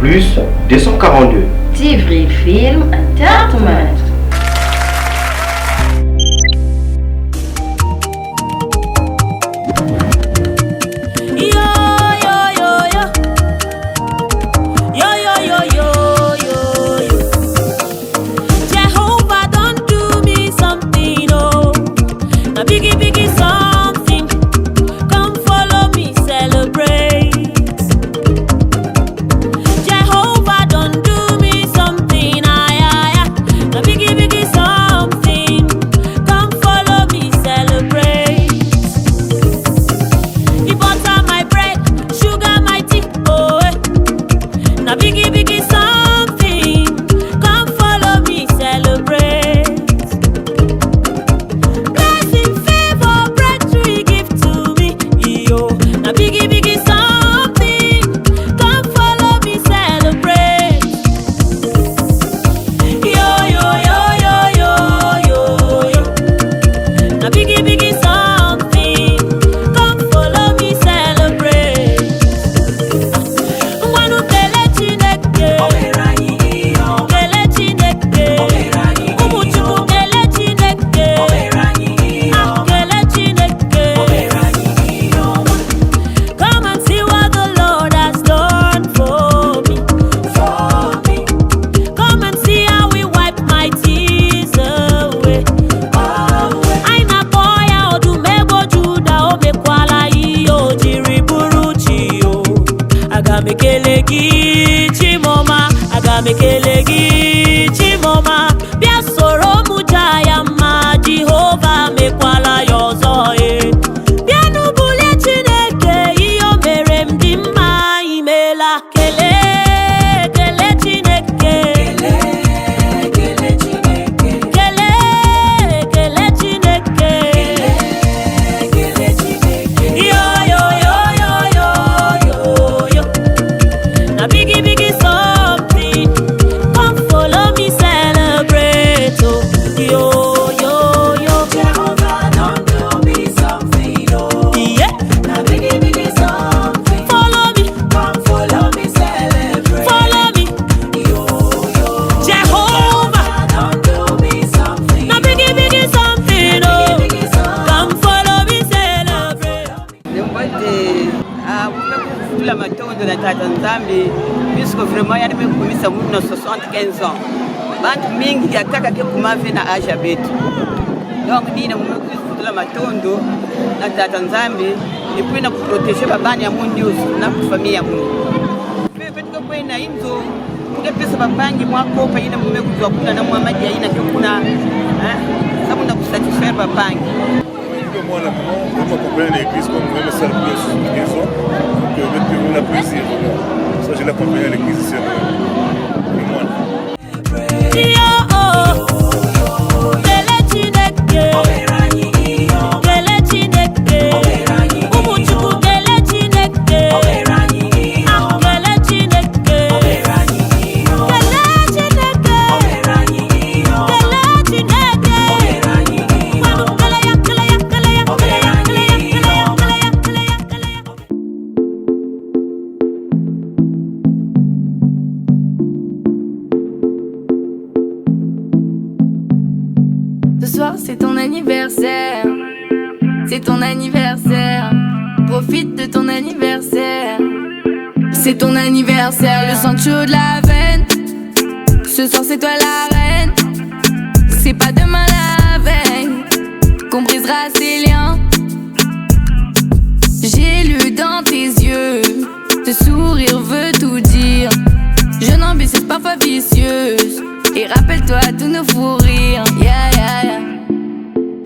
plus 242. Tivry Film Entertainment. Bantu mingi yataka ke kumave na aja betu. Donc nina mukuzula matondo na tata nzambi ipina kuproteger babani ya mundi na kufamia mungu. Pepe tuko kwenda inzo kuke pesa babangi mwako pa ina mume kuzwa kuna na Muhammad ya ina kuna sababu na kusatisfaire babangi. Moi la maman, vraiment comprendre l'église comme vraiment ça le plus maison que on a plaisir. Ça je l'accompagne à l'église c'est moi. C'est ton anniversaire, c'est ton anniversaire. Profite de ton anniversaire. C'est ton anniversaire, le sang chaud de la veine. Ce soir c'est toi la reine. C'est pas demain la veille qu'on brisera ces liens. J'ai lu dans tes yeux, ce sourire veut tout dire. Jeune ambitieuse, parfois vicieuse. Et rappelle-toi tous nos fous rires. Yeah, yeah, yeah.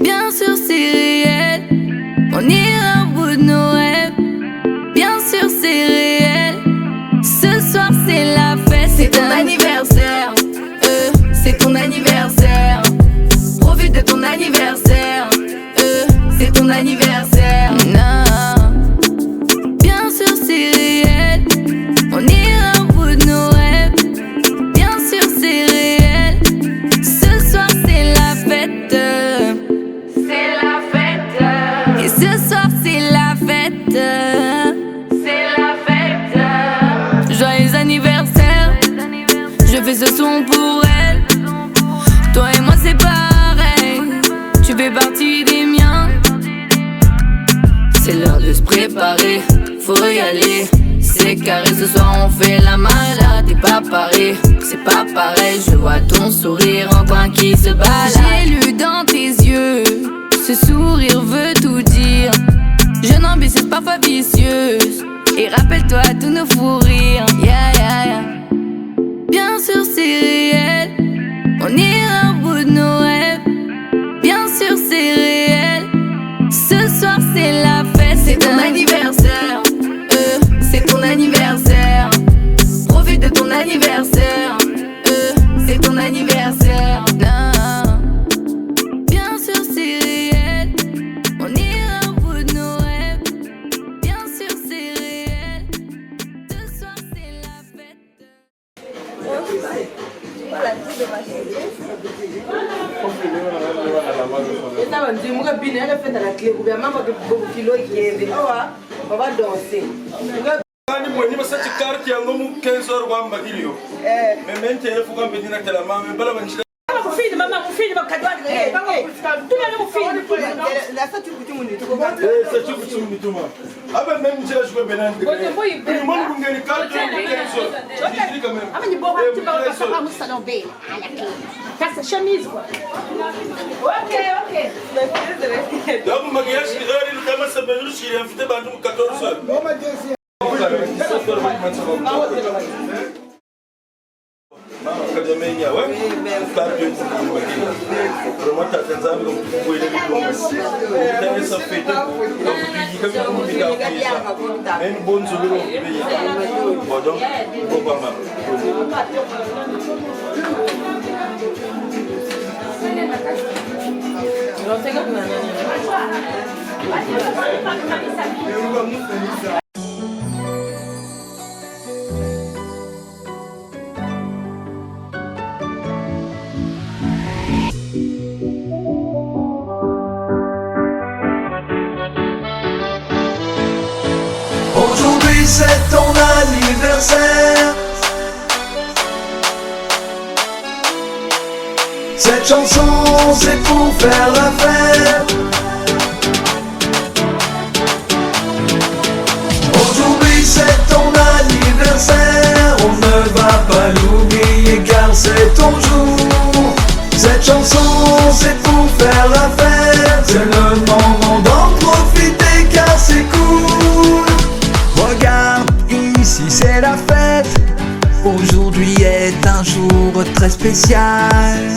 Bien sûr c'est réel, on ira au bout de nos rêves. Bien sûr c'est réel, ce soir c'est la fête. C'est ton anniversaire, c'est ton anniversaire. Profite de ton anniversaire, c'est ton anniversaire. Non, bien sûr c'est réel, on ira au bout de nos rêves. Bien sûr c'est réel, ce soir c'est la fête. Et ce soir c'est la fête. C'est la fête. Joyeux anniversaire. fais ce son pour elle. Toi et moi c'est pareil, tu fais partie des miens. C'est l'heure de se préparer, faut y aller. C'est carré, ce soir on fait la malade. T'es pas pareil, c'est pas pareil. Je vois ton sourire en coin qui se balade. J'ai lu dans tes yeux, ce sourire veut tout dire. Jeune ambitieuse, parfois vicieuse. Et rappelle-toi tous nos fous rires. Yeah, yeah, yeah. Bien sûr c'est réel, on ira au bout de nos rêves. Bien sûr c'est réel, ce soir c'est la fête. C'est ton anniversaire, c'est ton anniversaire. Profite de ton anniversaire, c'est ton anniversaire. Non. Bien sûr c'est réel, on ira au bout de nos rêves. Bien sûr c'est réel, ce soir c'est la fête. Estava dizendo que bine era feita na clipe, o mamma que kilo yende. Awa, baba danser. Ani mwenye masati karti ya ngomu 15 heures kwa mbagilio. Memente ele fuka mbedina tela mama mbala banchira. Mufini bakadwani. Tuna mufini. La sati kutumu tu ko ba. Sati kutumu tu ma. Aba même njira shwe benani. Ni mwana kungeni karti ya 15 heures. Jidiri quand même. Ama ni boha tiba kwa mu salon B. Kasa chemise quoi. OK. Donc mariage heure il kama sabenu shiri invité bandu 14 heures. Mama kajamenya we karti mbagilio. Promota tanzania kwa ile video. Tena sa fete. Kama kumika kwa. Même bonne zolo pays. Bon donc pourquoi pas. Aujourd'hui c'est ton anniversaire. Cette chanson c'est pour faire la fête. Aujourd'hui c'est ton anniversaire. On ne va pas l'oublier car c'est ton jour. Cette chanson c'est pour faire la fête. C'est le moment d'en profiter car c'est cool. Regarde, ici c'est la fête. Aujourd'hui est un jour très spécial.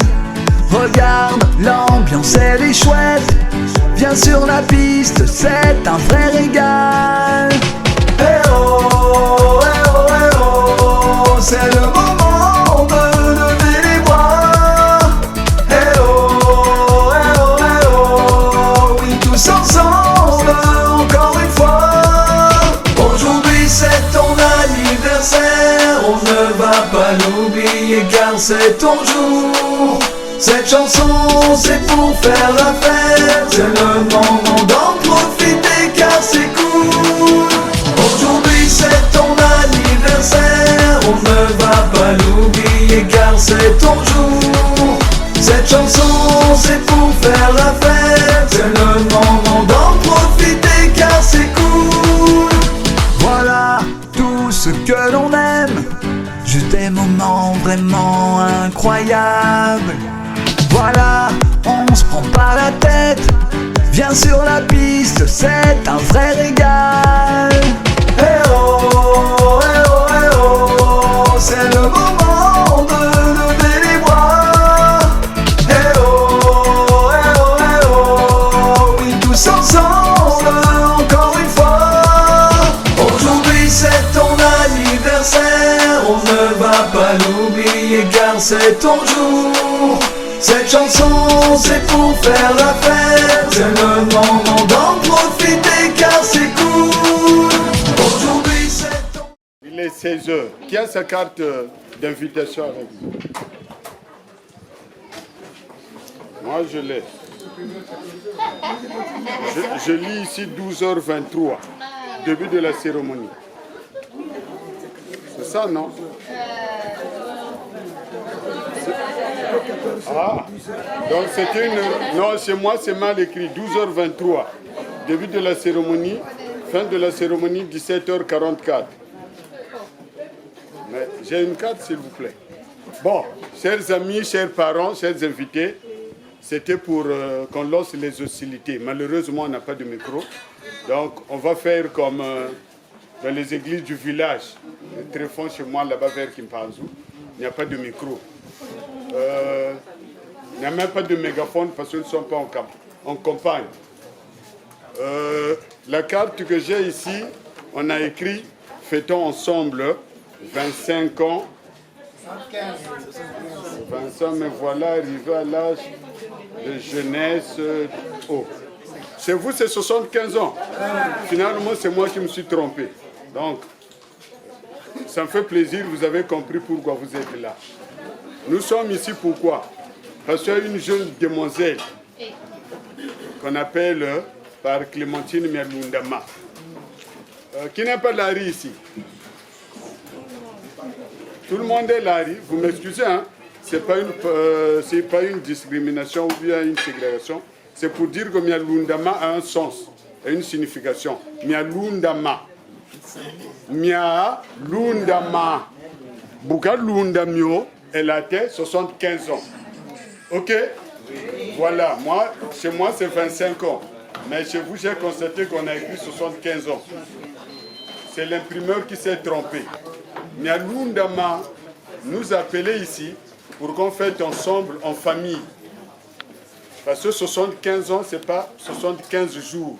Regarde, l'ambiance elle est chouette. Viens sur la piste, c'est un vrai régal. Eh oh, eh oh, eh oh, c'est le moment de lever les bras. Eh oh, eh oh, eh oh, oui tous ensemble, encore une fois. Aujourd'hui c'est ton anniversaire. On ne va pas l'oublier car c'est ton jour. Cette chanson c'est pour faire la fête. C'est le moment d'en profiter car c'est cool. Aujourd'hui c'est ton anniversaire. On ne va pas l'oublier car c'est ton jour. Cette chanson c'est pour faire la fête. C'est le moment d'en profiter car c'est cool. Voilà tout ce que l'on aime. Juste des moments vraiment incroyables. Voilà, on se prend pas la tête. Viens sur la piste, c'est un vrai régal. Eh oh, eh oh, eh oh, c'est le moment de lever les bras. Eh oh, eh oh, eh oh, oui tous ensemble, encore une fois. Aujourd'hui c'est ton anniversaire. On ne va pas l'oublier car c'est ton jour. Cette chanson c'est pour faire la fête. C'est le moment d'en profiter car c'est cool. Aujourd'hui c'est ton... Il est 16h. Qui a sa carte d'invitation avec vous? Moi je l'ai. Je lis ici 12h23. Début de la cérémonie. C'est ça, non? Ah, donc c'est une... Non, chez moi c'est mal écrit, 12h23. Début de la cérémonie, fin de la cérémonie, 17h44. Mais j'ai une carte, s'il vous plaît. Bon, chers amis, chers parents, chers invités, c'était pour qu'on lance les hostilités. Malheureusement, on n'a pas de micro. Donc, on va faire comme dans les églises du village. Très fond chez moi, là-bas vers Kimpanzu. Il n'y a pas de micro. Il n'y a même pas de mégaphone parce qu'ils ne sont pas en campagne. La carte que j'ai ici, on a écrit « Fêtons ensemble 25 ans ». 25, mais voilà, arrivé à l'âge de jeunesse. Oh. Chez vous, c'est 75 ans. Finalement, c'est moi qui me suis trompé. Donc, ça me fait plaisir, vous avez compris pourquoi vous êtes là. Nous sommes ici pourquoi? Parce qu'il y a une jeune demoiselle qu'on appelle par Clémentine Mialundama, qui n'est pas Larry ici. Tout le monde est Larry, vous m'excusez, hein? Ce n'est pas une discrimination ou bien une ségrégation. C'est pour dire que Mialundama a un sens et une signification. Mialundama. Mialundama. Buka Lundamio, elle a 75 ans. Ok? Voilà, moi, chez moi c'est 25 ans. Mais chez vous, j'ai constaté qu'on a écrit 75 ans. C'est l'imprimeur qui s'est trompé. Mialundama nous appelait ici pour qu'on fête ensemble en famille. Parce que 75 ans, ce n'est pas 75 jours.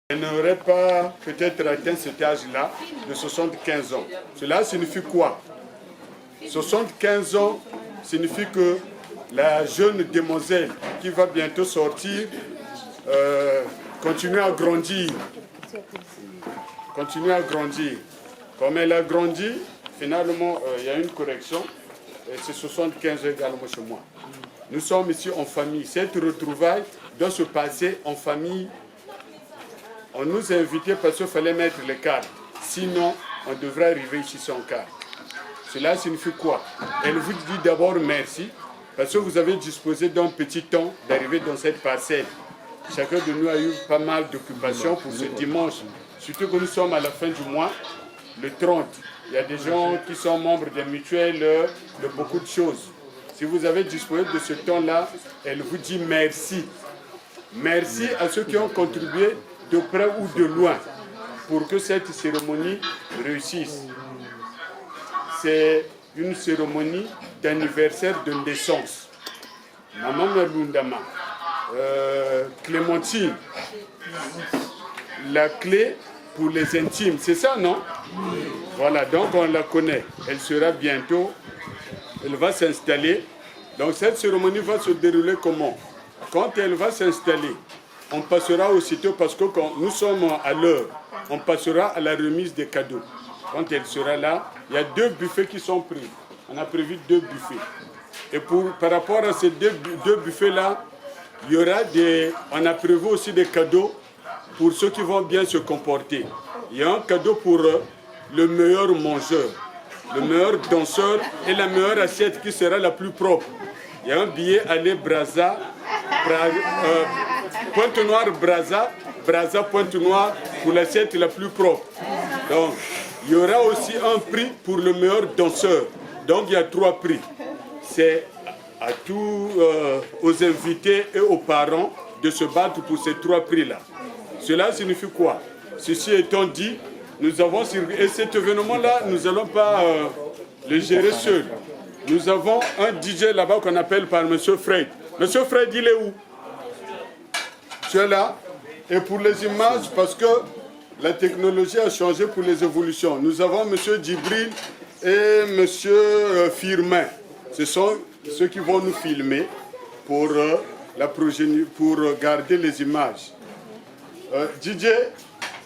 Elle n'aurait pas peut-être atteint cet âge-là de 75 ans. Cela signifie quoi? 75 ans signifie que la jeune demoiselle qui va bientôt sortir continue à grandir. Continue à grandir. Comme elle a grandi, finalement, il y a une correction. Et c'est 75 également chez moi. Nous sommes ici en famille. Cette retrouvaille doit se passer en famille. On nous a invités parce qu'il fallait mettre les cartes. Sinon, on devrait arriver ici sans carte. Cela signifie quoi? Elle vous dit d'abord merci parce que vous avez disposé d'un petit temps d'arriver dans cette parcelle. Chacun de nous a eu pas mal d'occupations pour ce dimanche. Surtout que nous sommes à la fin du mois, le 30. Il y a des gens qui sont membres des mutuelles, de beaucoup de choses. Si vous avez disposé de ce temps-là, elle vous dit merci. Merci à ceux qui ont contribué de près ou de loin pour que cette cérémonie réussisse. C'est une cérémonie d'anniversaire de naissance. Maman Merlundama, Clémentine, la clé pour les intimes, c'est ça, non? Voilà, donc on la connaît. Elle sera bientôt, elle va s'installer. Donc cette cérémonie va se dérouler comment? Quand elle va s'installer, on passera aussitôt, parce que quand nous sommes à l'heure, on passera à la remise des cadeaux. Quand elle sera là, il y a 2 buffets qui sont pris. On a prévu 2 buffets. Et par rapport à ces deux buffets-là, il y aura on a prévu aussi des cadeaux pour ceux qui vont bien se comporter. Il y a un cadeau pour le meilleur mangeur, le meilleur danseur et la meilleure assiette qui sera la plus propre. Il y a un billet aller Brazza, Pointe-Noire Brazza, Brazza Pointe-Noire pour l'assiette la plus propre. Donc, il y aura aussi un prix pour le meilleur danseur. Donc, il y a 3 prix. C'est à tous aux invités et aux parents de se battre pour ces 3 prix-là. Cela signifie quoi? Ceci étant dit, nous avons, et cet événement-là, nous n'allons pas le gérer seul. Nous avons un DJ là-bas qu'on appelle par M. Fred. M. Fred, il est où? Tu es là? Et pour les images, parce que la technologie a changé pour les évolutions, nous avons M. Djibril et M. Firmin. Ce sont ceux qui vont nous filmer pour pour garder les images. DJ,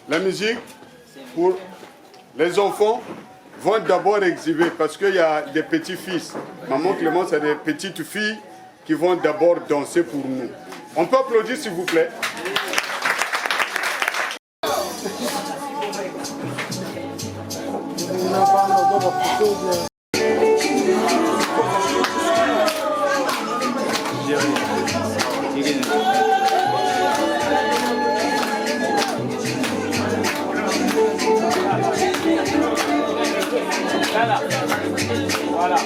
la musique pour les enfants vont d'abord exhiber parce qu'il y a des petits-fils. Maman Clémence a des petites filles qui vont d'abord danser pour nous. On peut applaudir s'il vous plaît. Voilà.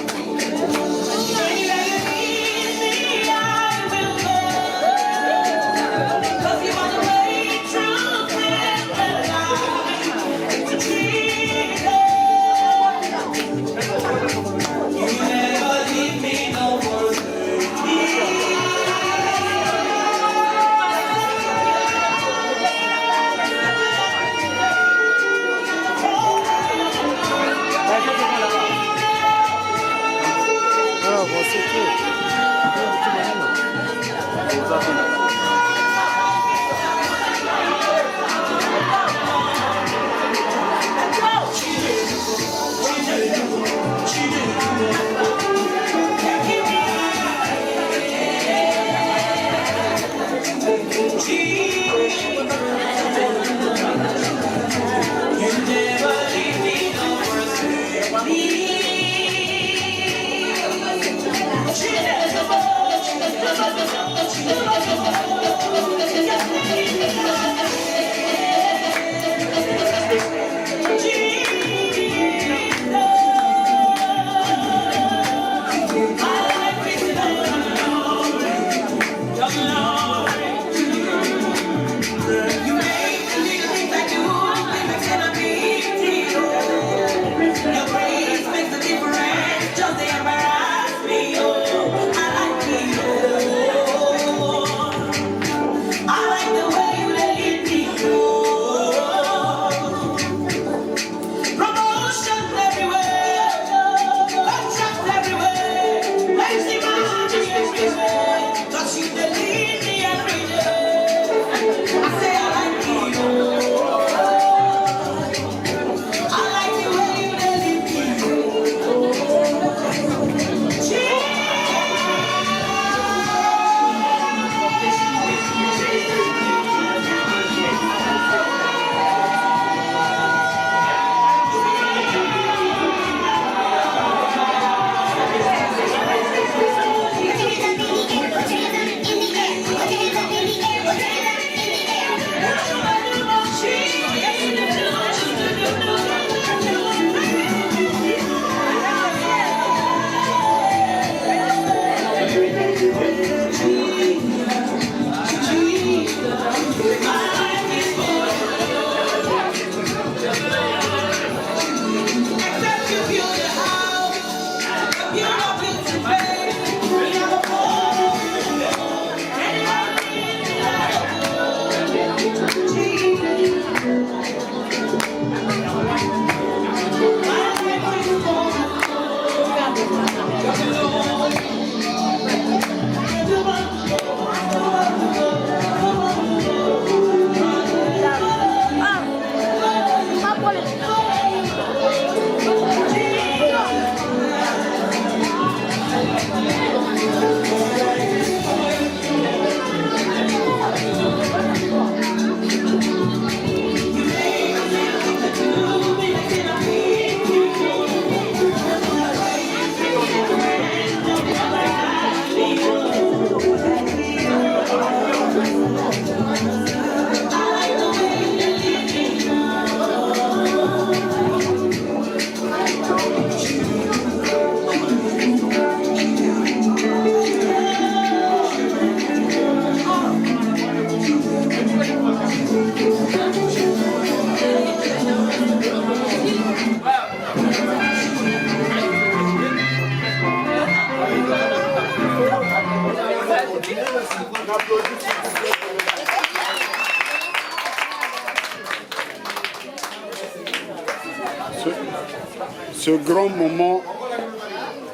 Ce grand moment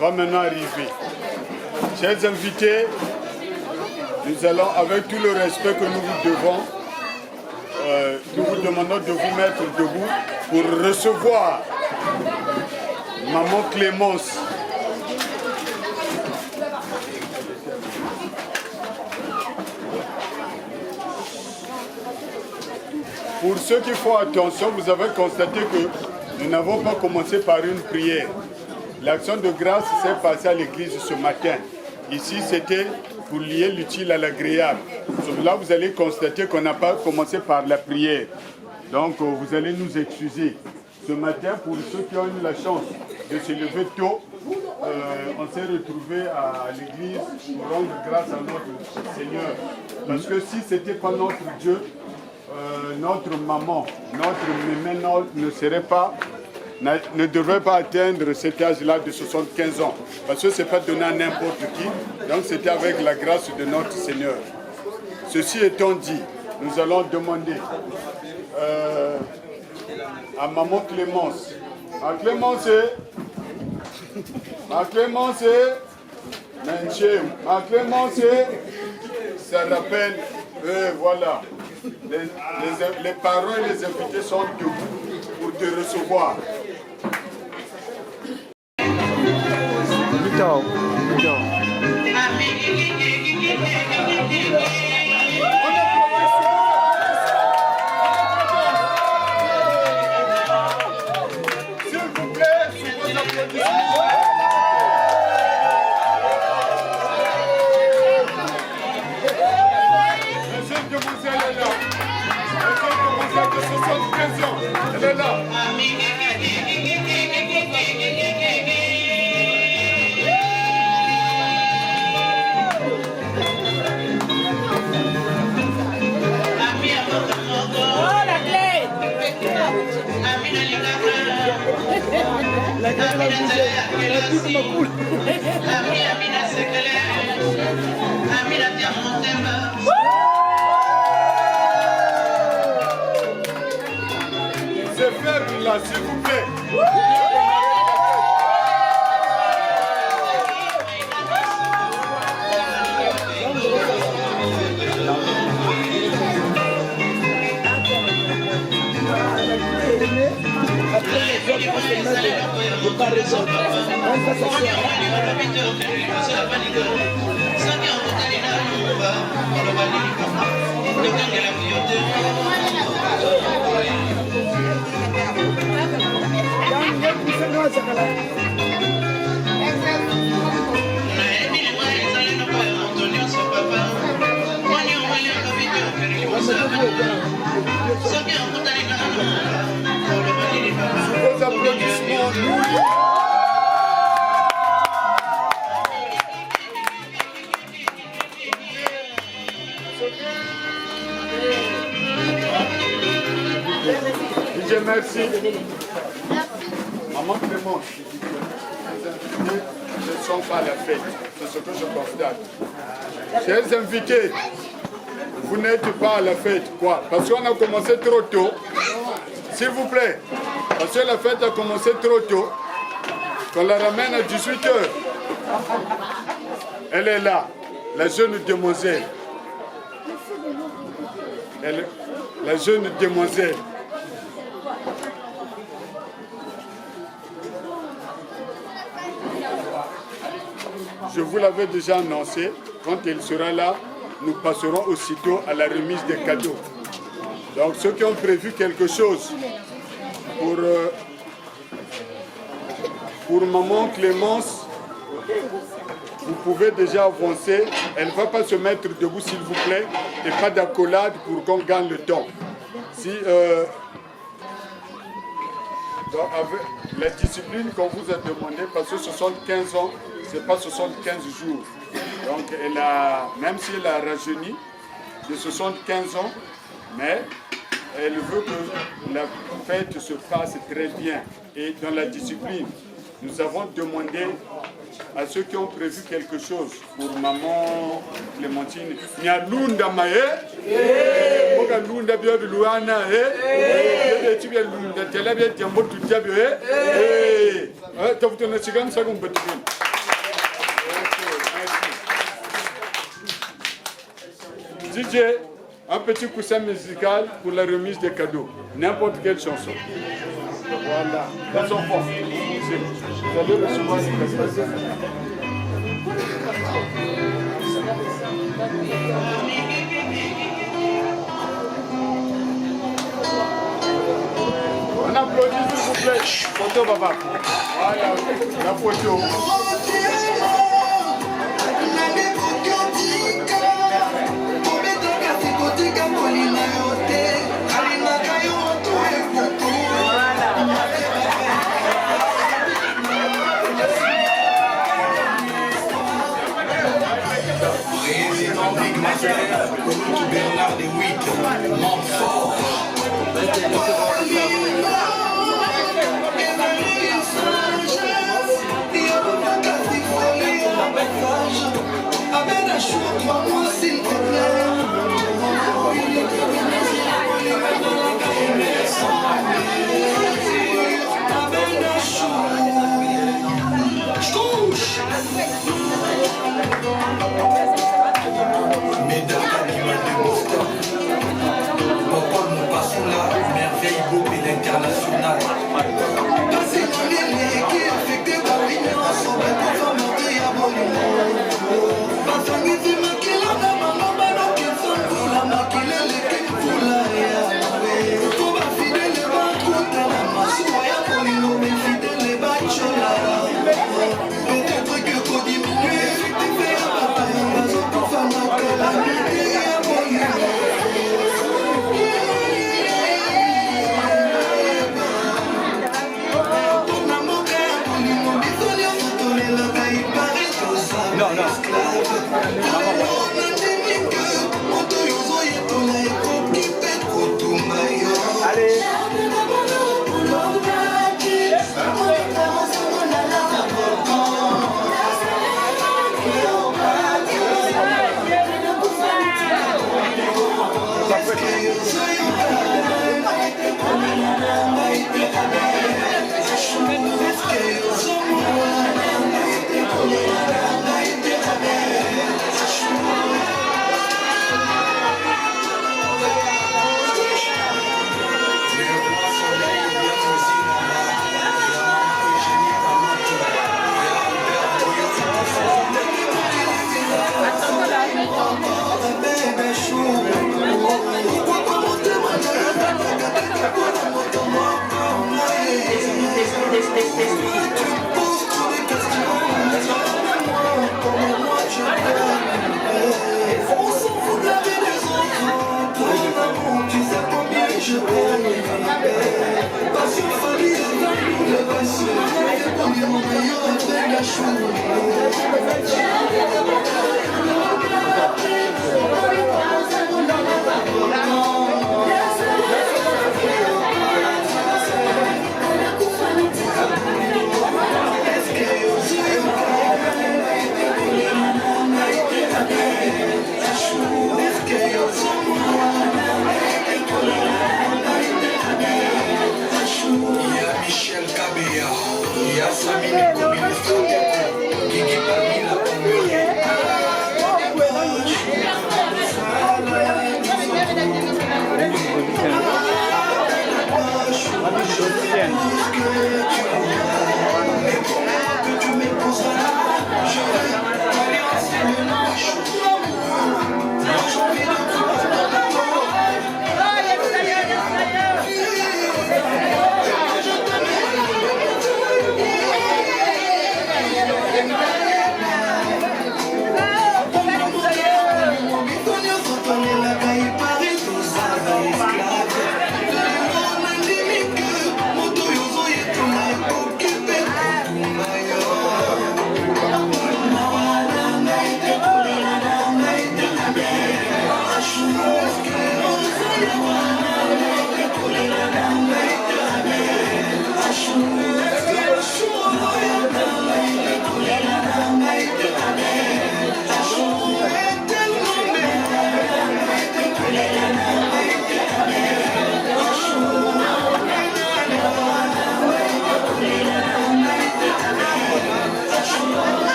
va maintenant arriver. Chers invités, nous allons, avec tout le respect que nous vous devons, nous vous demandons de vous mettre debout pour recevoir Maman Clémence. Pour ceux qui font attention, vous avez constaté que nous n'avons pas commencé par une prière. L'action de grâce s'est passée à l'église ce matin. Ici, c'était pour lier l'utile à l'agréable. Là, vous allez constater qu'on n'a pas commencé par la prière. Donc, vous allez nous excuser. ce matin, pour ceux qui ont eu la chance de se lever tôt, on s'est retrouvés à l'église pour rendre grâce à notre Seigneur. Parce que si ce n'était pas notre Dieu, notre maman, notre mémé ne devrait pas atteindre cet âge-là de 75 ans. Parce que ce n'est pas donné à n'importe qui. Donc c'était avec la grâce de notre Seigneur. Ceci étant dit, nous allons demander à maman Clémence. Ma Clémence, ça rappelle, voilà, les parents et les invités sont debout pour te recevoir. Elle est là. C'est faible là, s'il vous plaît. Vos applaudissements, nous. DJ, merci. Maman Clémence, les invités ne sont pas à la fête, c'est ce que je constate. Chers invités, vous n'êtes pas à la fête, quoi? Parce qu'on a commencé trop tôt. S'il vous plaît, parce que la fête a commencé trop tôt. Qu'on la ramène à 18h. Elle est là, la jeune demoiselle. La jeune demoiselle. Je vous l'avais déjà annoncé, quand elle sera là, nous passerons aussitôt à la remise des cadeaux. Donc ceux qui ont prévu quelque chose pour maman Clémence, vous pouvez déjà avancer. Elle ne va pas se mettre debout s'il vous plaît, et pas d'accolade pour qu'on gagne le temps. Si, donc avec la discipline qu'on vous a demandé, parce que 75 ans, ce n'est pas 75 jours. Donc elle a, même si elle a rajeuni de 75 ans, mais elle veut que la fête se passe très bien. Et dans la discipline, nous avons demandé à ceux qui ont prévu quelque chose pour maman Clémentine. Nyalunda mae, moga lunda bio biluana eh, tu bien lunda tela bien tiambo tutia bio tafuta na chigam sagum betukin. DJ, un petit coussin musical pour la remise des cadeaux. N'importe quelle chanson. Voilà. Les enfants. Vous allez recevoir les cadeaux. On applaudit s'il vous plaît. Photo, papa. Voilà, la photo. Voilà. frère, Coloto Bernard de Witt, Montfort. Amène un jour, crois-moi s'il te plaît. Amène un jour. Mesdames, animal de Boston. Papa, nous passons là, merveille beau et l'international. Passez tous les liens qui affectent ta vie, mais ensemble, pour faire monter à mon humour. Bafangi zima kila kama mama no kifungula makile leke kula ya we. Kuba fidele bakuta na masuwa ya polino me fidele bachola. Peut-être que pour diminuer, tu fais un bataille, mais on peut faire ma calamité à polino. Non, non. Allez.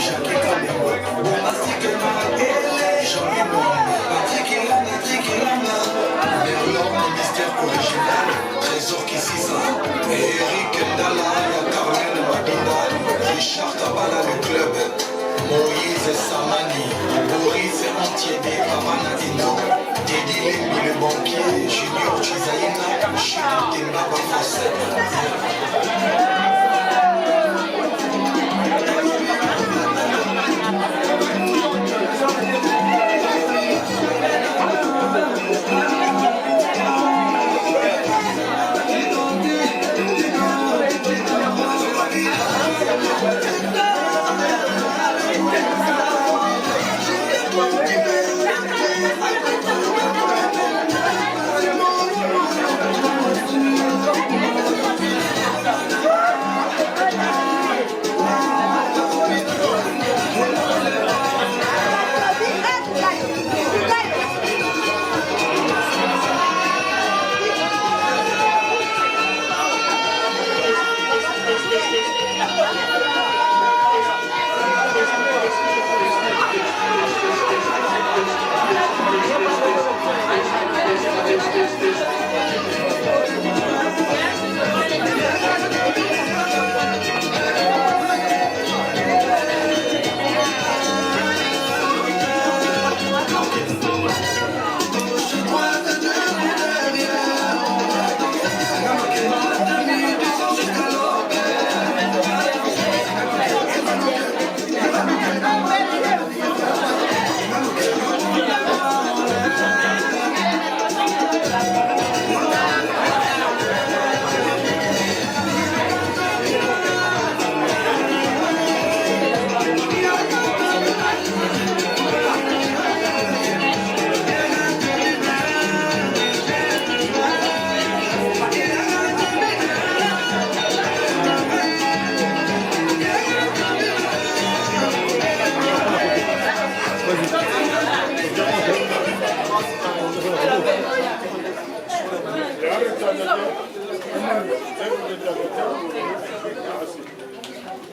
Jacques Kamembo, Bombastique Maëlle, Jean-Louis Tiede Kamanadino, Dédé Lembi le banquier, Junior Chizaïna, Chine Baba Fosse.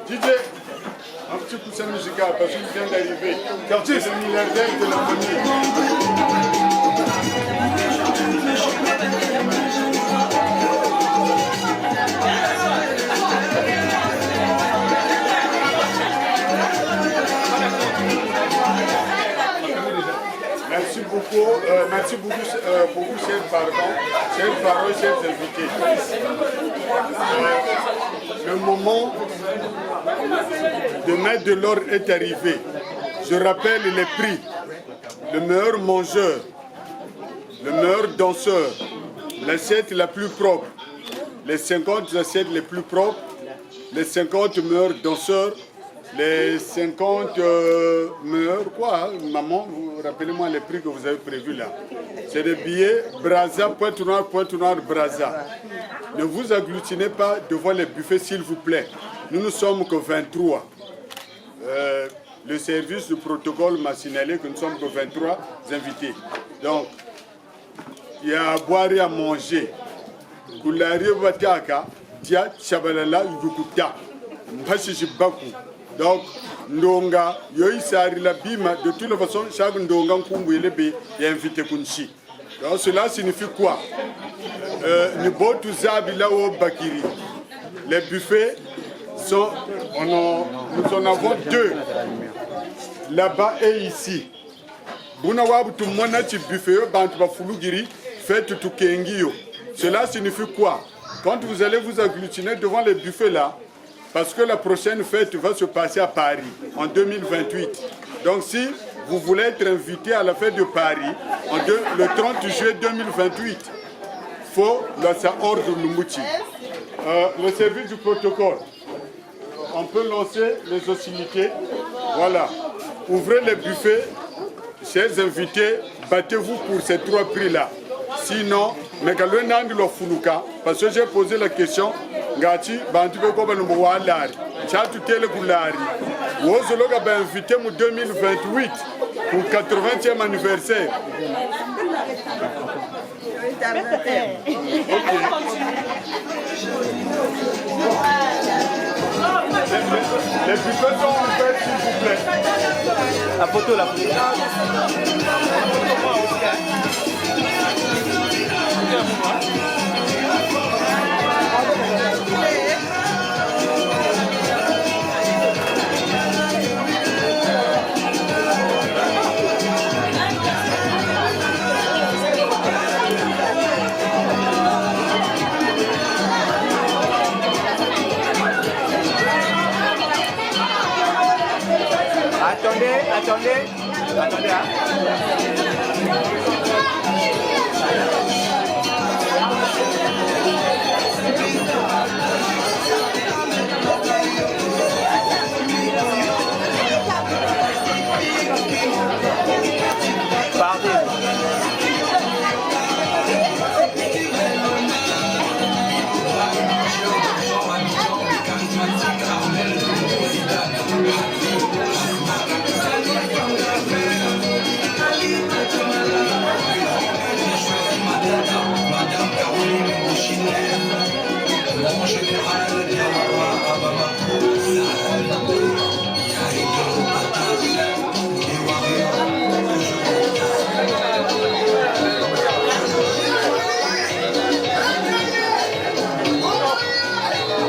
DJ, un petit coussin musical parce qu'il vient d'arriver. Quartier, c'est le milliardaire de la famille. Merci beaucoup, chers parents, chers invités. Le moment de mettre de l'ordre est arrivé. Je rappelle les prix. Le meilleur mangeur, le meilleur danseur, l'assiette la plus propre, les 50 assiettes les plus propres, les 50 meilleurs danseurs, les 50 meilleurs, quoi, maman, rappelez-moi les prix que vous avez prévus là. C'est des billets Brazza, Pointe Noire, Brazza. Ne vous agglutinez pas devant les buffets, s'il vous plaît. Nous ne sommes que 23. Le service du protocole m'a signalé que nous sommes que 23 invités. Donc, il y a à boire et à manger. Koulari Wataka, Tia Chabalala Yukuta, Mpashibaku. Donc, Ndonga, Yoï Sari la Bima, de toute façon, chaque Ndonga Kumbu est invité Kunchi. Donc, cela signifie quoi? Nibotu Zabila ou Bakiri. Les buffets sont, nous en avons deux, là-bas et ici. Bounawabu tout mona chi buffet, Bantuba Fulugiri, faites tout Kengio. Cela signifie quoi? Quand vous allez vous agglutiner devant les buffets là, parce que la prochaine fête va se passer à Paris en 2028. Donc si vous voulez être invité à la fête de Paris le 30 juillet 2028, il faut lancer ordre Lumbuchi. Le service du protocole, on peut lancer les hostilités. Voilà. Ouvrez les buffets, chers invités, battez-vous pour ces trois prix-là. Sinon, parce que j'ai posé la question, Gati, Bantube Kobanumbo Walari, Chatu Telekulari, Wozologa va invité en 2028 pour le 80e anniversaire. Les buffets sont ouverts, s'il vous plaît. La photo, la photo. Attendez. Hein.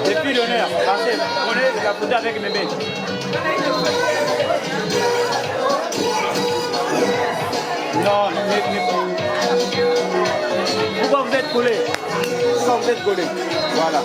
Défi d'honneur, passez, prenez la photo avec Mémé. Non, pourquoi vous êtes collé? Pourquoi vous êtes collé? Voilà.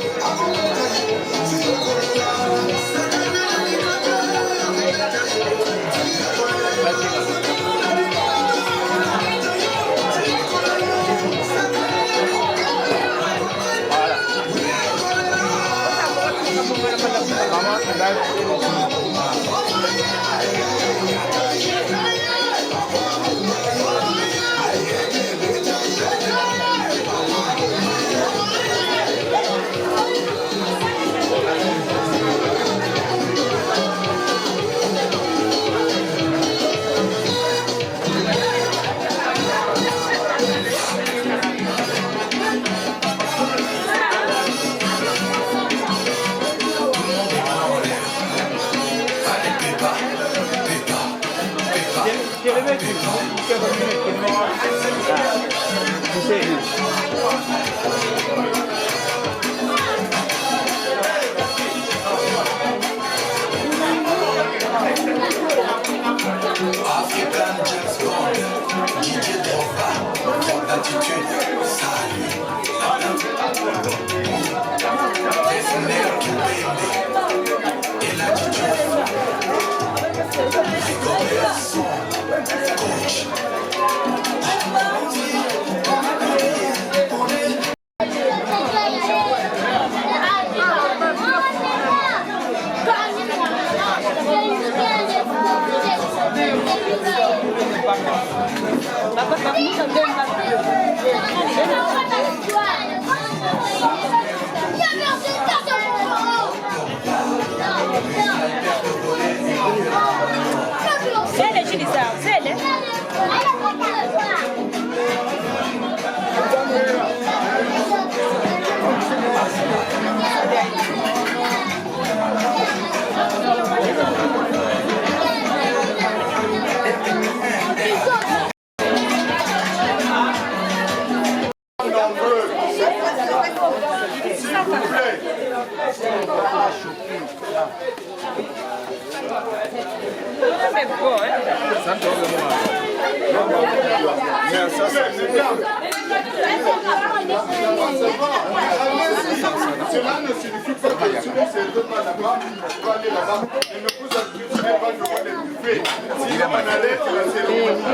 Cela ne signifie pas que si vous ne pas là-bas, je dois aller là-bas et ne vous attribuerez pas devant les buffets. Si vous m'en allez, c'est la cérémonie.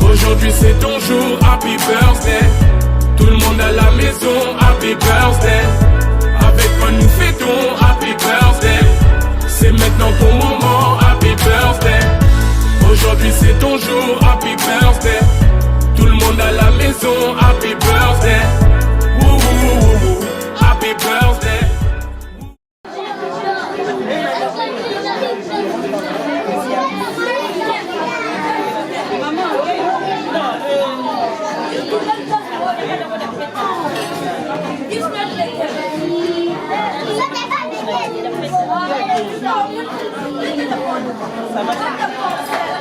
Aujourd'hui c'est ton jour, happy birthday. Tout le monde à la maison, happy birthday. Avec moi nous fêtons, happy birthday. C'est maintenant ton moment, happy birthday. Aujourd'hui c'est ton jour, happy birthday. Tout le monde à la maison, happy birthday. Woo, woo, woo, woo, woo. Happy birthday. Ça va.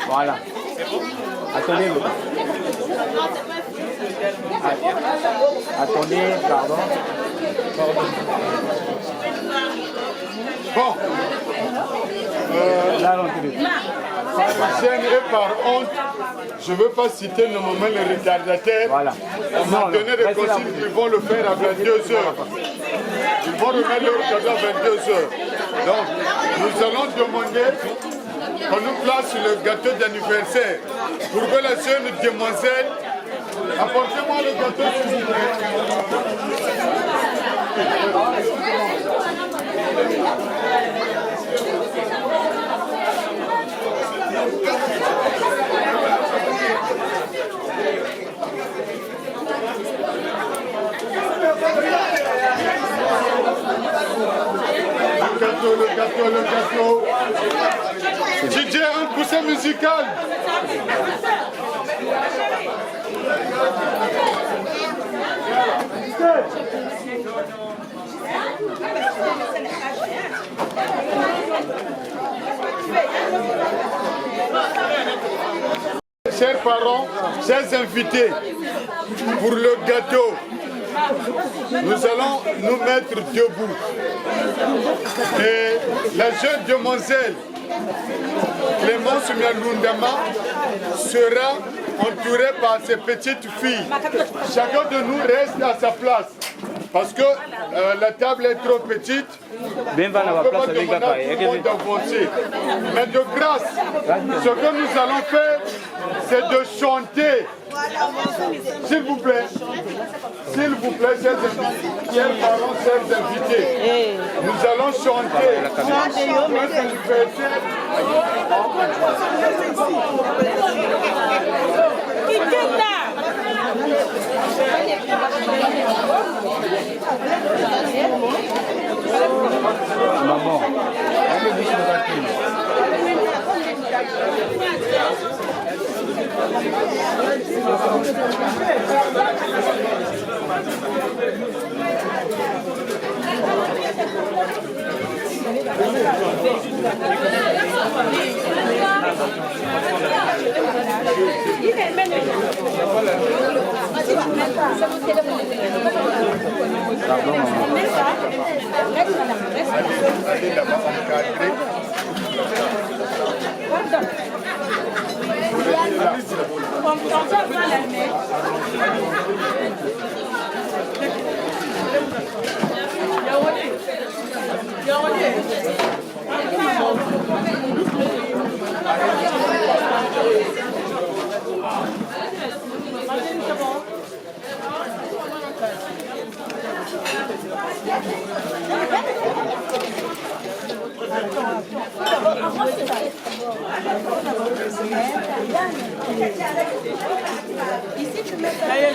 Voilà. Attendez. Attendez, pardon. Bon. Et par honte, je ne veux pas citer nommément les retardataires. Voilà. On m'a donné des consignes qu'ils vont le faire à 22h. Ils vont remettre leur cadeau à 22h. Donc, nous allons demander qu'on nous place le gâteau d'anniversaire pour que la jeune demoiselle apportez-moi le gâteau s'il vous plaît. Le gâteau. DJ, un coussin musical. Chers parents, chers invités, pour le gâteau, nous allons nous mettre debout. Et la jeune demoiselle Clémence Mialundama sera entourée par ses petites filles. Chacun de nous reste à sa place. Parce que la table est trop petite. On ne peut pas demander à tout le monde d'avancer. Mais de grâce, ce que nous allons faire, c'est de chanter. S'il vous plaît, chers parents, chers invités, nous allons chanter notre anniversaire. Maman, pardon, Allez là-bas encadré.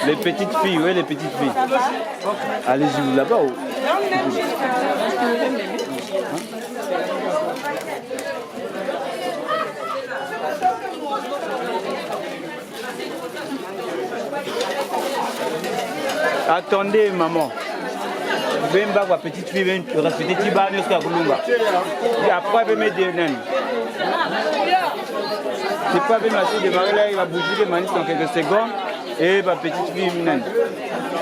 Les petites filles, oui, les petites filles. Allez-y là-bas. Oh. Attendez, maman. Bemba, la petite fille, respectez Tiba, nous sommes Kulunga. Et après, elle va mettre des nains. C'est pas bien assez de démarrer là, il va bouger les manies dans quelques secondes. Et ma petite fille,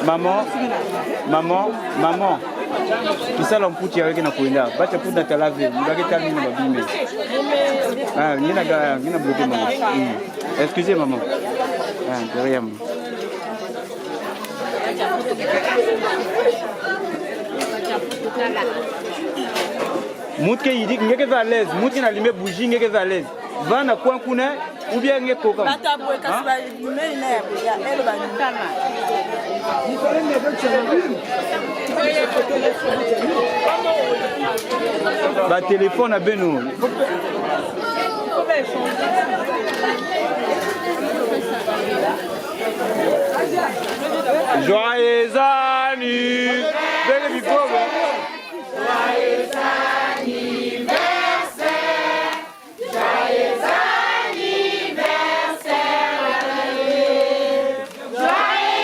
maman. Qui ça l'empouti avec un couina. Bah, tu as pour ta lave, il va get terminé ma bimé. Ah, il y a bloqué maman. Excusez maman. Ah, de rien. Moutke il dit qu'il est à l'aise, moutke n'a allumé bougie, il est à l'aise. Va na coin kuna, Ou bien il y a quoi? Bah téléphone à Beno. Joyeux anniversaire. Joyeux anniversaire. Joyeux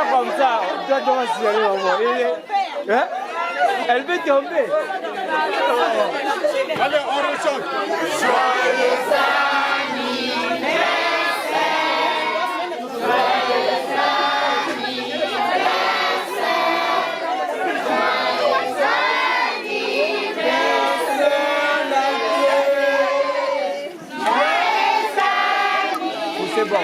comme ça, toi tu vas signaler maman. Hein? Elle veut tomber. Allez, on rechante. Joyeux anniversaire. C'est bon.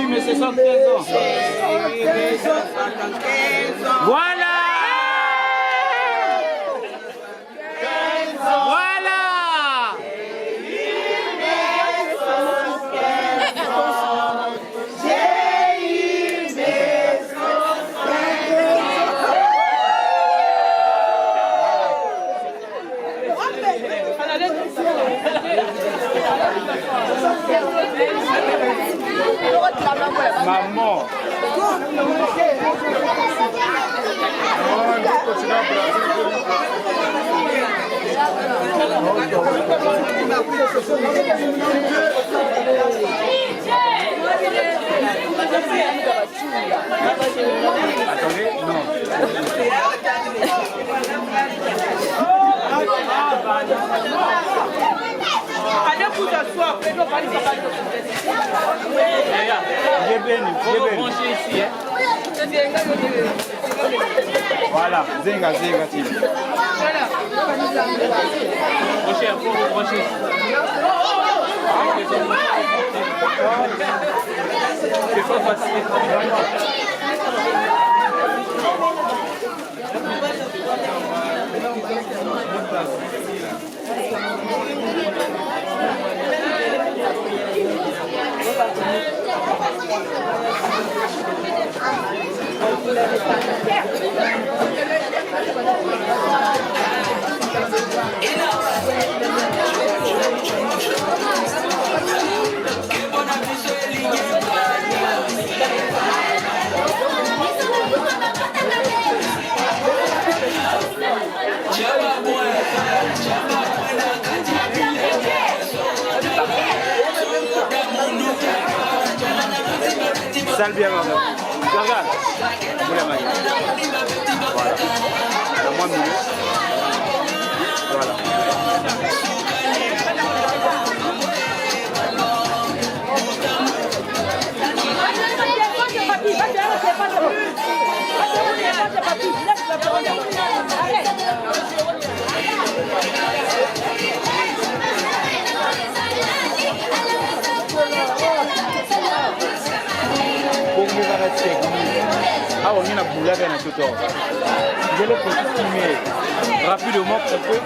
Mais c'est 75 ans. Voilà. Voilà. Maman. Attendez, non. Allez pour t'asseoir, après nous allons parler de J'ai béni. Ici, hein? Voilà, zenga. Voilà. Brochez. C'est pas facile. Sale bien, maman. Regarde. Vous la maille. Voilà. À moi, milieu. Voilà. il y a un tuto. Je le continuer rapidement un peu.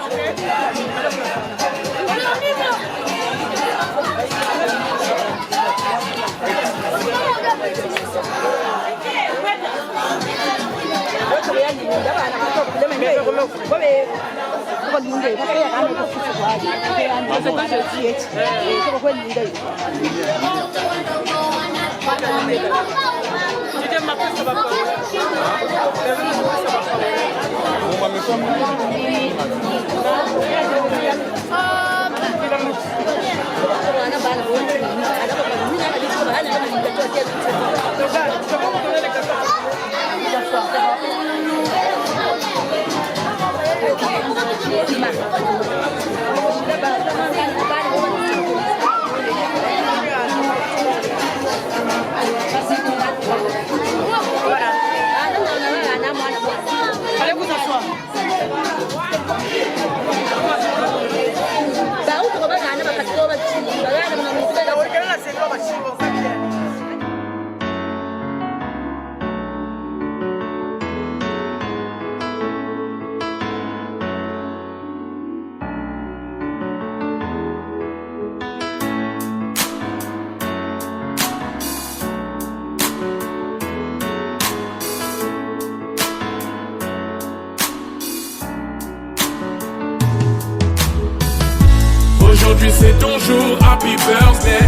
Aujourd'hui c'est ton jour, happy birthday.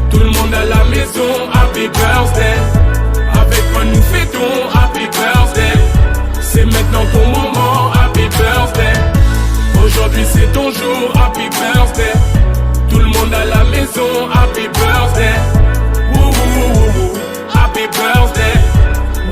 Tout le monde à la maison, happy birthday. Avec moi nous fêtons, happy birthday. C'est maintenant ton moment, happy birthday. Aujourd'hui c'est ton jour, happy birthday. Tout le monde à la maison, happy birthday. Woo woo woo woo, happy birthday.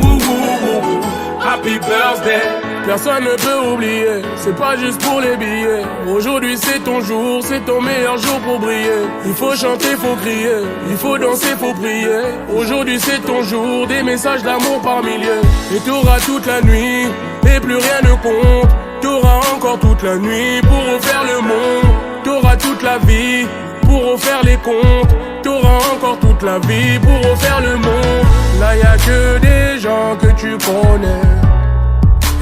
Woo woo woo woo, happy birthday. Personne ne peut oublier, c'est pas juste pour les billets. Aujourd'hui c'est ton jour, c'est ton meilleur jour pour briller. Il faut chanter, faut crier, il faut danser, faut prier. Aujourd'hui c'est ton jour, des messages d'amour par milliers. Et t'auras toute la nuit, et plus rien ne compte. T'auras encore toute la nuit pour refaire le monde. T'auras toute la vie pour refaire les comptes. T'auras encore toute la vie pour refaire le monde. Là y'a que des gens que tu connais.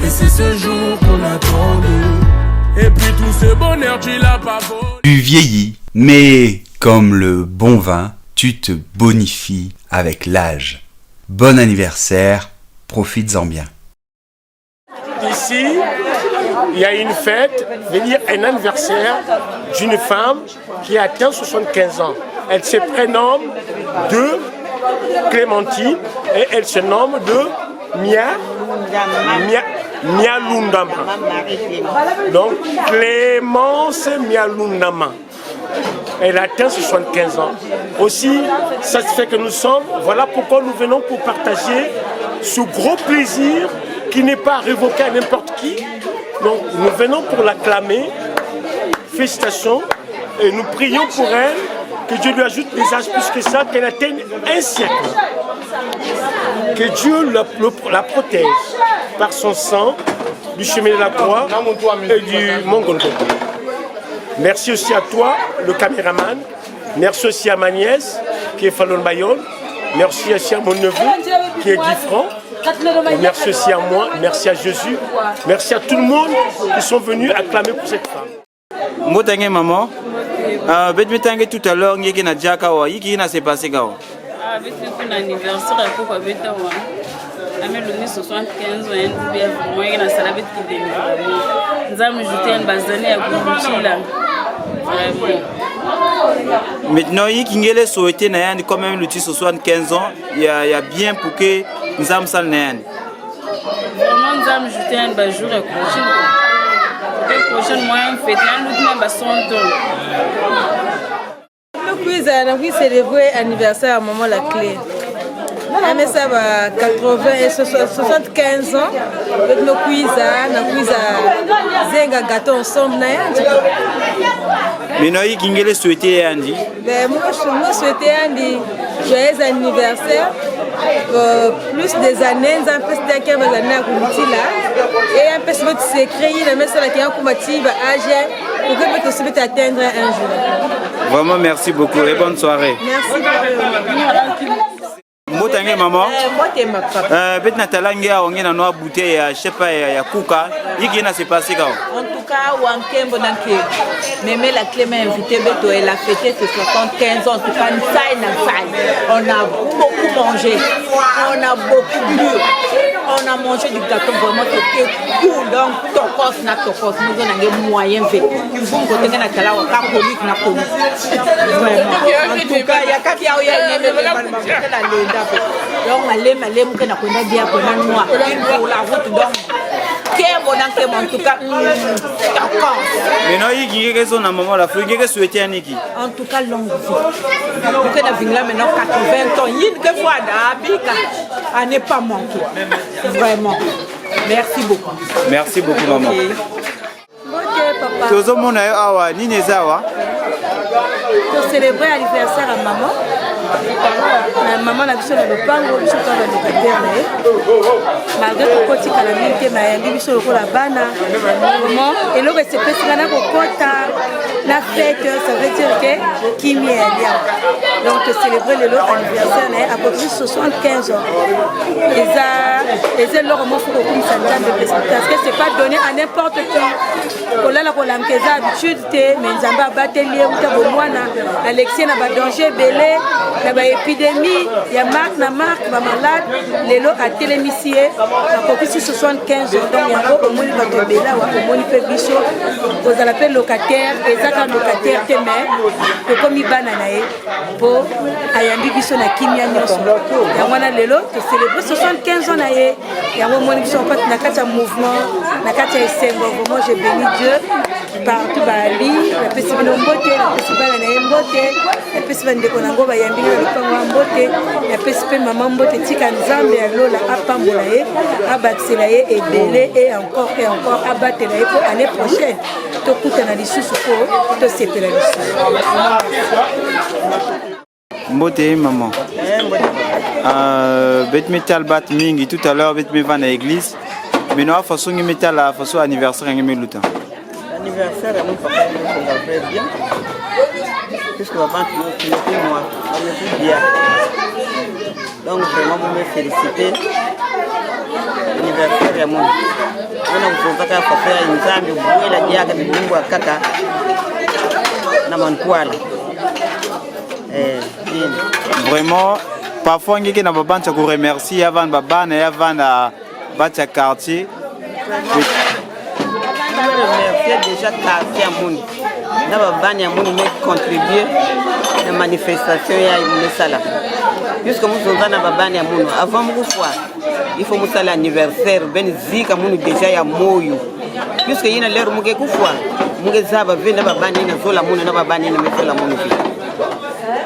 Et c'est ce jour qu'on attendait. Et puis tout ce bonheur tu l'as pas volé. Tu vieillis, mais comme le bon vin, tu te bonifies avec l'âge. Bon anniversaire, profites-en bien. Ici, il y a une fête, venir un anniversaire d'une femme qui a atteint 75 ans. Elle se prénomme de Clémentine et elle se nomme de Mialundama. Donc Clémence Mialundama. Elle a atteint 75 ans. Aussi, ça fait que nous sommes, voilà pourquoi nous venons pour partager ce gros plaisir qui n'est pas révoqué à n'importe qui. Donc nous venons pour l'acclamer. Félicitations. Et nous prions pour elle, que Dieu lui ajoute des âges plus que ça, qu'elle atteigne un siècle. Que Dieu la protège par son sang du chemin de la croix et du Mont Golgotha. Merci aussi à toi, le caméraman. Merci aussi à ma nièce, qui est Fallon Bayol. Merci aussi à mon neveu, qui est Guy Franc. Et merci aussi à moi, merci à Jésus. Merci à tout le monde qui sont venus acclamer pour cette femme. Mbotange maman, betmetange tout à l'heure, ngeki na jaka wa, yiki na se passé gao. Betmetange na anniversaire pour quoi beta wa. Amel le 75 ans, bien vraiment il na sala bet ki demi vraiment. Nzam jeter un bazane à Gouchila. Vraiment. Maintenant, yiki ngele souhaité na yandi quand même le 75 ans, il y a bien pour que nzam sal na yandi. Vraiment nzam jeter un bajour à Gouchila. Le prochain moyen fête nous même son don. Le quiz a célébré l'anniversaire à maman la clé. Mais ça va 80 et 75 ans. Avec nos quiz à zenga gâteau ensemble na yandi. Mais non, il kingele souhaité Andy. Ben moi je souhaité Andy joyeux anniversaire. Plus des années, un peu de temps années à Koumutila et un peu de secret, il a mis ça là qui est en Koumatiba âgé pour que tu puisses atteindre un jour. Vraiment merci beaucoup et bonne soirée. Merci. Mbotange maman. Mbote ma papa. Bet na talangi ya onge na noa bouteille ya chepa ya kuka. Yiki na se passé quand? En tout cas, Wankembo Nanke. Mémé la clé m'a invité Beto, elle a fêté ses 75 ans. En tout cas, on a beaucoup mangé. On a beaucoup bu. On a mangé du gâteau vraiment c'était cool. Donc, tokos na tokos. Nous on a des moyens faits. Bon côté na tala wa catholique na connu. En tout cas, il y a kaki ya oya ne la lenda. Donc malé muke na kwenda dia kwa noa. Pour la route donc Kembo Nanke en tout cas tokos. Mais non, il y a quelque chose na maman la fruit que souhaiter Niki. En tout cas longue vie. Muke na vingla maintenant 80 ans. Yin que fois da bika à ne pas manquer. Vraiment. Merci beaucoup. Merci beaucoup maman. Ok papa. Tozo mona yo awa nini ezawa? To célébrer l'anniversaire à maman. Na maman na biso na lopango biso ka ba locataire na ye. Malgré kokoti kala mingi ma yambi biso lokola bana. Comment eloko sepesika na kokota na fête ça veut dire que kimi est bien. Donc to célébrer le anniversaire na ye à peu près 75 ans. Eza loro mo faut comme ça parce que c'est pas donné à n'importe qui. Kolala kolamkeza habitude te mais nzamba batelier uta bomwana Alexis na ba danger belé na ba épidémie ya marque na marque ba malade lelo a télémissier a kokisi 75 ans donc yango omoni ba tobela wa omoni pe biso aux appels locataires ezaka locataire te mais ko komi bana na ye po ayambi biso na kimia nyonso yango na lelo to célébrer 75 ans na ye yango omoni biso en na kati ya mouvement na kati ya esengo vraiment je bénis Dieu partout bali la pesibino mbote la pesibana na mbote la pesibana ndeko nango ba yambi na lupango mbote la pesipe maman mbote tika nzambe ya lola apambola ye abaksela ye ebele et encore abatela ye pour année prochaine to kutana lisusu ko to sepela lisusu Mbote maman. Bet metal bat mingi tout à l'heure bet me va na église. Mais non façon ngi metal la façon anniversaire ngi me luta. Anniversaire à mon papa on va faire bien. Puisque papa qui moi on est tout bien. Donc vraiment vous me féliciter. Anniversaire à mon. On a voulu faire nzambe buela diaka de Mungu akaka na mankwala. Vraiment parfois ngi na baba nta ko remercier avant baba na avant na batia quartier. Je remercie déjà quartier Amouni. Na babani Amouni me contribuer à la manifestation ya Moussala. Puisque nous sommes na babani Amouni avant mon soir, il faut Moussala anniversaire ben zika Amouni déjà ya moyo. Puisque yina lero muke kufwa, muke zaba venda babani na zola Amouni na babani na mezola Amouni.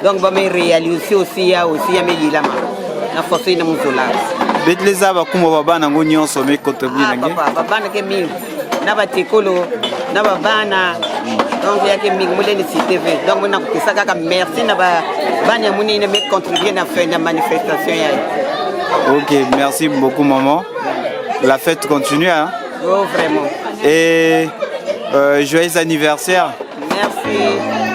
Donc ba me réaliser aussi ya melilama. Na force na Moussala. Bet les aba kuma babana ngo nyonso me contribuer nange. Papa babana ke mingi. Na batekolo na babana donc yake mingi muleni citv donc mona kokisa kaka merci na bana muni na me contribuer na fin de manifestation ya. OK, merci beaucoup maman. La fête continue hein. Oh vraiment. Et joyeux anniversaire. Merci.